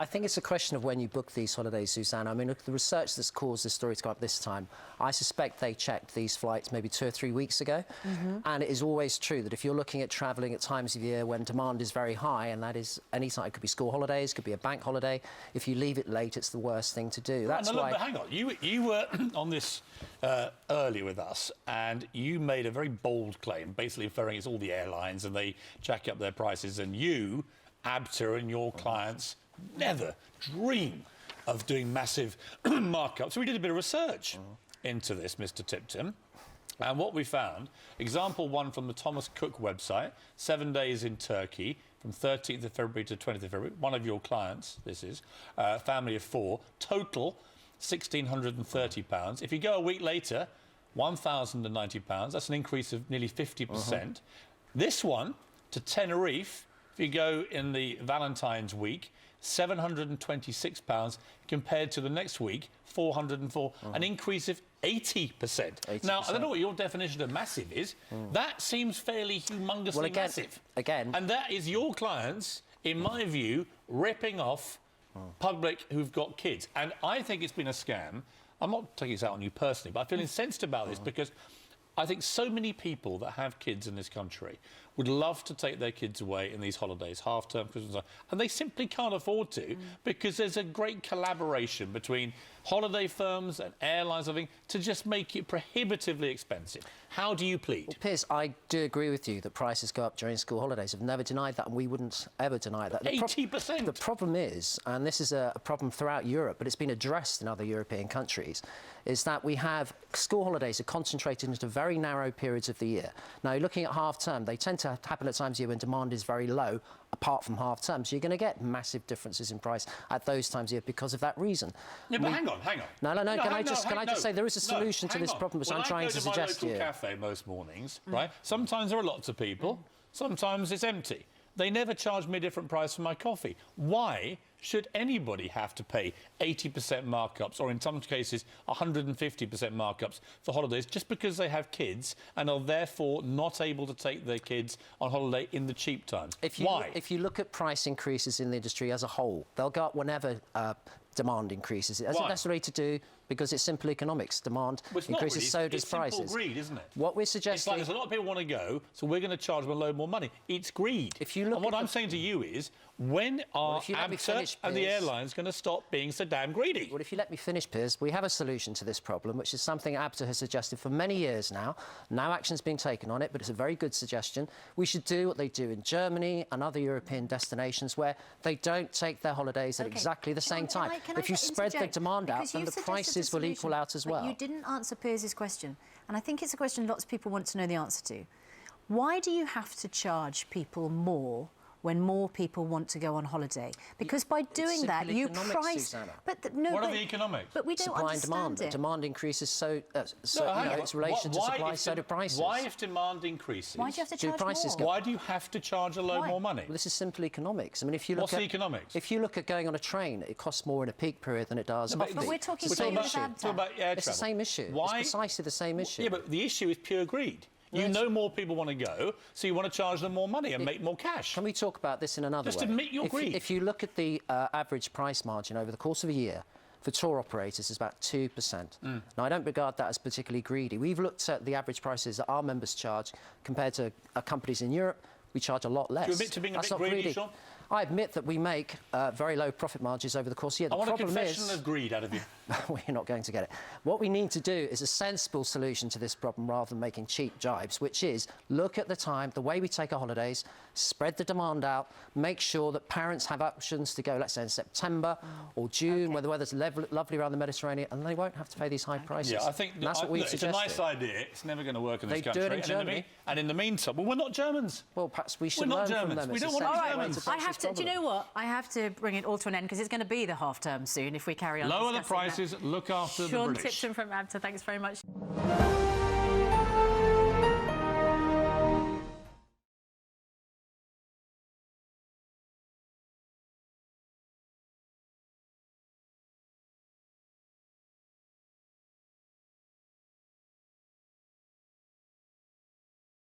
I think it's a question of when you book these holidays, Susanna. I mean, look, the research that's caused this story to go up this time, I suspect they checked these flights maybe 2 or 3 weeks ago. And it is always true that if you're looking at travelling at times of year when demand is very high, and that is any time, it could be school holidays, could be a bank holiday, if you leave it late, it's the worst thing to do. That's why... But hang on, you were on this earlier with us, and you made a very bold claim, basically referring it's all the airlines and they jack up their prices, and you, ABTA, and your clients never dream of doing massive markups. So we did a bit of research into this, Mr. Tipton. And what we found, example one from the Thomas Cook website, 7 days in Turkey, from 13th of February to 20th of February. One of your clients, this is, family of 4, total £1,630. If you go a week later, £1,090. That's an increase of nearly 50%. This one, to Tenerife, if you go in the Valentine's week, £726 compared to the next week, 404, an increase of 80%. Now, I don't know what your definition of massive is. That seems fairly humongously massive. And that is your clients, in my view, ripping off public who've got kids. And I think it's been a scam. I'm not taking this out on you personally, but I feel incensed about this because I think so many people that have kids in this country would love to take their kids away in these holidays, half-term, Christmas, and they simply can't afford to because there's a great collaboration between holiday firms and airlines, I think, to just make it prohibitively expensive. How do you plead? Well, Piers, I do agree with you that prices go up during school holidays. I've never denied that, and we wouldn't ever deny that. 80%? The problem is, and this is a problem throughout Europe, but it's been addressed in other European countries, is that we have school holidays are concentrated into very narrow periods of the year. Now, looking at half-term, they tend to happen at times of year when demand is very low, apart from half-term. So you're going to get massive differences in price at those times of year because of that reason. Yeah, but hang on. No, can I just say there is a solution to this problem, which I'm trying to suggest to you. When I go to my local cafe most mornings, right, sometimes there are lots of people, sometimes it's empty. They never charge me a different price for my coffee. Why should anybody have to pay 80% markups, or in some cases 150% markups for holidays, just because they have kids and are therefore not able to take their kids on holiday in the cheap times? Why? If you look at price increases in the industry as a whole, they'll go up whenever demand increases. It hasn't necessarily to do because it's simple economics. Demand increases, so does prices. It's simple greed, isn't it? What we're suggesting... It's like there's a lot of people want to go, so we're going to charge them a load more money. It's greed. If you look and what I'm saying to you is, when are ABTA and the airlines going to stop being so damn greedy? Well, if you let me finish, Piers, we have a solution to this problem, which is something ABTA has suggested for many years now. No action's being taken on it, but it's a very good suggestion. We should do what they do in Germany and other European destinations where they don't take their holidays at exactly the same time. If you spread the demand out, then the prices will equal out as well. You didn't answer Piers' question, and I think it's a question lots of people want to know the answer to. Why do you have to charge people more when more people want to go on holiday? Because by doing that, you price... What are the economics? But we don't supply and demand. Demand increases, so its relation to supply, so do prices. Why, if demand increases... Why do you have to charge prices more? Why do you have to charge a load more money? Well, this is simple economics. I mean, if you look What's the economics? If you look at going on a train, it costs more in a peak period than it does off-peak. But we're talking about air travel. It's the same issue. Why? It's precisely the same issue. Yeah, but the issue is pure greed. You know more people want to go, so you want to charge them more money and make more cash. Can we talk about this in another way? Just admit your greed. If you look at the average price margin over the course of a year, for tour operators is about 2%. Now, I don't regard that as particularly greedy. We've looked at the average prices that our members charge compared to companies in Europe. We charge a lot less. Do you admit to being a bit greedy, Sean? I admit that we make very low profit margins over the course of the year. I want a confession of greed out of you. We're not going to get it. What we need to do is a sensible solution to this problem rather than making cheap jibes, which is look at the time, the way we take our holidays, spread the demand out, make sure that parents have options to go, let's say, in September or June, where the weather's lovely around the Mediterranean, and they won't have to pay these high prices. Yeah, I think that's what we've suggested. It's a nice idea. It's never going to work in this country. They do it in Germany. And in the meantime, well, we're not Germans. Well, perhaps we should learn from them. We don't want to be Germans. I have to, do you know what? I have to bring it all to an end because it's going to be the half-term soon if we carry on. Lower the prices, look after the British. Sean Tipton from ABTA, thanks very much.